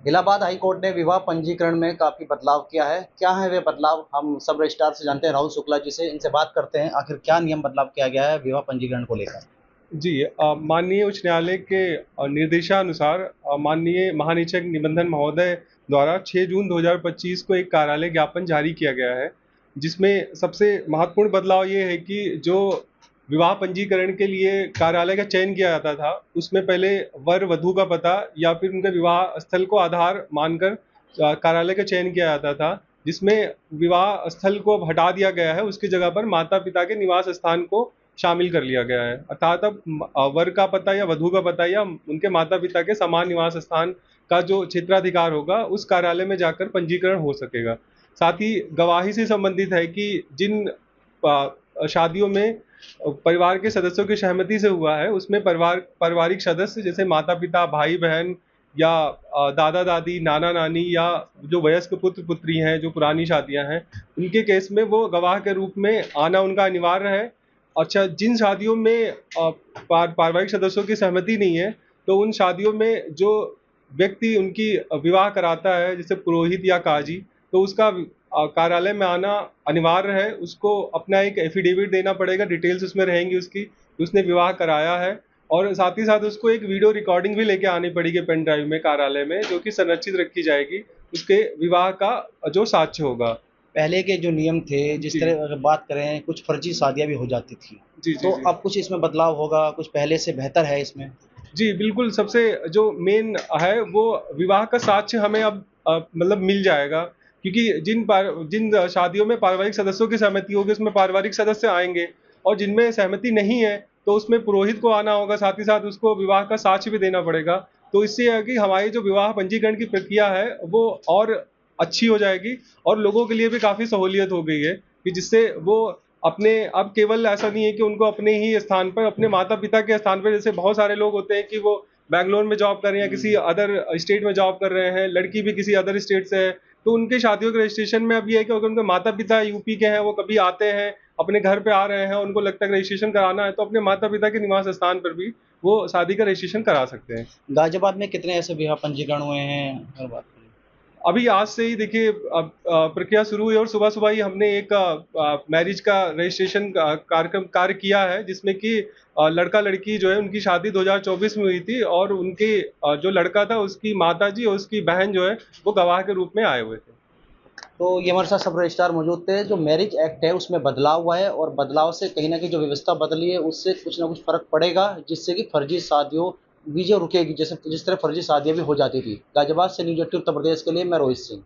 Allahabad high court ने विवाह पंजीकरण में काफी बदलाव किया है। क्या है वे बदलाव? हम सब रजिस्ट्रार से जानते हैं राहुल शुक्ला जी से, इनसे बात करते हैं आखिर क्या नियम बदलाव किया गया है विवाह पंजीकरण को लेकर। जी माननीय उच्च न्यायालय के निर्देशानुसार माननीय महानिरीक्षक निबंधन महोदय द्वारा 6 जून 2025 को एक कार्यालय ज्ञापन जारी किया गया है, जिसमें सबसे महत्वपूर्ण बदलाव ये है कि जो विवाह पंजीकरण के लिए कार्यालय का चयन किया जाता था, उसमें पहले वर वधू का पता या फिर उनके विवाह स्थल को आधार मानकर कार्यालय का चयन किया जाता था, जिसमें विवाह स्थल को अब हटा दिया गया है। उसकी जगह पर माता पिता के निवास स्थान को शामिल कर लिया गया है। अर्थात अब वर का पता या वधू का पता या उनके माता पिता के समान निवास स्थान का जो क्षेत्राधिकार होगा, उस कार्यालय में जाकर पंजीकरण हो सकेगा। साथ ही गवाही से संबंधित है कि जिन शादियों में परिवार के सदस्यों की सहमति से हुआ है, उसमें पारिवारिक सदस्य जैसे माता पिता, भाई बहन या दादा दादी, नाना नानी या जो वयस्क पुत्र पुत्री हैं, जो पुरानी शादियां हैं, उनके केस में वो गवाह के रूप में आना उनका अनिवार्य है। अच्छा, जिन शादियों में पारिवारिक सदस्यों की सहमति नहीं है, तो उन शादियों में जो व्यक्ति उनकी विवाह कराता है, जैसे पुरोहित या काजी, तो उसका कार्यालय में आना अनिवार्य है। उसको अपना एक एफिडेविट देना पड़ेगा, डिटेल्स उसमें रहेंगी उसकी कि उसने विवाह कराया है, और साथ ही साथ उसको एक वीडियो रिकॉर्डिंग भी लेके आनी पड़ेगी पेन ड्राइव में कार्यालय में, जो कि संरक्षित रखी जाएगी उसके विवाह का जो साक्ष्य होगा। पहले के जो नियम थे, जिस जी तरह अगर बात करें, कुछ फर्जी शादियां भी हो जाती थी, जी जी तो जी अब कुछ इसमें बदलाव होगा, कुछ पहले से बेहतर है इसमें? जी, बिल्कुल, सबसे जो मेन है वो विवाह का साक्ष्य हमें अब मतलब मिल जाएगा, क्योंकि जिन शादियों में पारिवारिक सदस्यों की सहमति होगी, उसमें पारिवारिक सदस्य आएँगे, और जिनमें सहमति नहीं है, तो उसमें पुरोहित को आना होगा, साथ ही साथ उसको विवाह का साक्ष्य भी देना पड़ेगा। तो इससे ये है कि हमारी जो विवाह पंजीकरण की प्रक्रिया है, वो और अच्छी हो जाएगी, और लोगों के लिए भी काफ़ी सहूलियत हो गई है कि जिससे वो अपने, अब केवल ऐसा नहीं है कि उनको अपने ही स्थान पर, अपने माता-पिता के स्थान पे, जैसे बहुत सारे लोग होते हैं कि वो बैंगलोर में जॉब कर रहे हैं या किसी अदर स्टेट में जॉब कर रहे हैं, लड़की भी किसी अदर स्टेट से है, तो उनके शादियों के रजिस्ट्रेशन में अब ये है कि अगर उनके माता-पिता यूपी के हैं, वो कभी आते हैं, अपने घर पे आ रहे हैं, उनको लगता है कि रजिस्ट्रेशन कराना है, तो अपने माता-पिता के निवास स्थान पर भी वो शादी का रजिस्ट्रेशन करा सकते हैं। गाजियाबाद में कितने ऐसे विवाह पंजीकरण हुए हैं अगर बात करें? अभी आज से ही देखिए अब प्रक्रिया शुरू हुई, और सुबह-सुबह ही हमने एक मैरिज का रजिस्ट्रेशन कार्य किया है, जिसमें कि लड़का-लड़की जो है उनकी शादी 2024 में हुई थी, और उनके जो लड़का था उसकी माताजी और उसकी बहन जो है वो गवाह के रूप में आए हुए थे। तो ये हमारे साथ सब रजिस्ट्रार मौजूद थे। जो मैरिज एक्ट है उसमें बदलाव हुआ है, और बदलाव से कहीं न कहीं जो व्यवस्था बदली है उससे कुछ न कुछ फ़र्क पड़ेगा, जिससे कि फर्जी शादियों भी जो रुकेगी, जैसे जिस तरह फर्जी शादियाँ भी हो जाती थी। गाज़ियाबाद से न्यूज़ 18 उत्तर प्रदेश के लिए मैं रोहित सिंह।